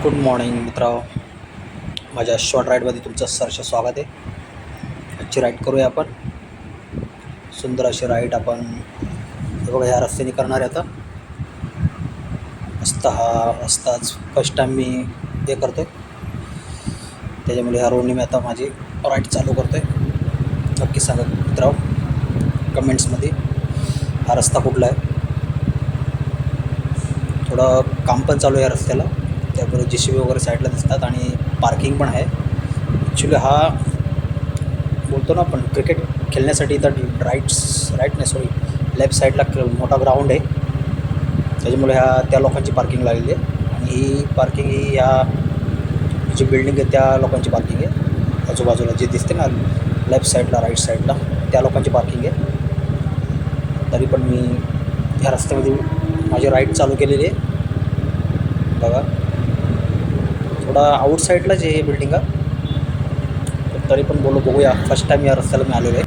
Good morning मित्रांनो, माझ्या short राईडमध्ये तुमचं सहर्ष स्वागत आहे. आजची राईड करूया आपण. सुंदर अशी राईड आपण हे बघा ह्या रस्त्याने करणार आहे. आता हा रस्ताच फर्स्ट टाईम मी हे करतो आहे, त्याच्यामुळे ह्या रोडने मी आता माझी राईड चालू करतो आहे. नक्की सांगा मित्रांनो कमेंट्समध्ये हा रस्ता कुठला आहे. थोडं काम पण चालू आहे या रस्त्याला, त्याबरोबर JCB वगैरे साईडला दिसतात आणि पार्किंग पण आहे. ॲक्च्युली हा बोलतो ना आपण क्रिकेट खेळण्यासाठी इथं राईट नाही सॉरी लेफ्ट साईडला मोठा ग्राउंड आहे, त्याच्यामुळे त्या लोकांची पार्किंग लागलेली आहे. आणि ही पार्किंग जी बिल्डिंग आहे त्या लोकांची पार्किंग आहे. आजूबाजूला जे दिसते ना लेफ्ट साईडला राईट साईडला त्या लोकांची पार्किंग आहे. तरी पण मी ह्या रस्त्यामध्ये माझी राईड चालू केलेली आहे. बघा थोडा आउटसाईडला जे हे बिल्डिंग आहे, तरी पण बघूया. फर्स्ट टाईम या रस्त्याला मी आलेलो आहे.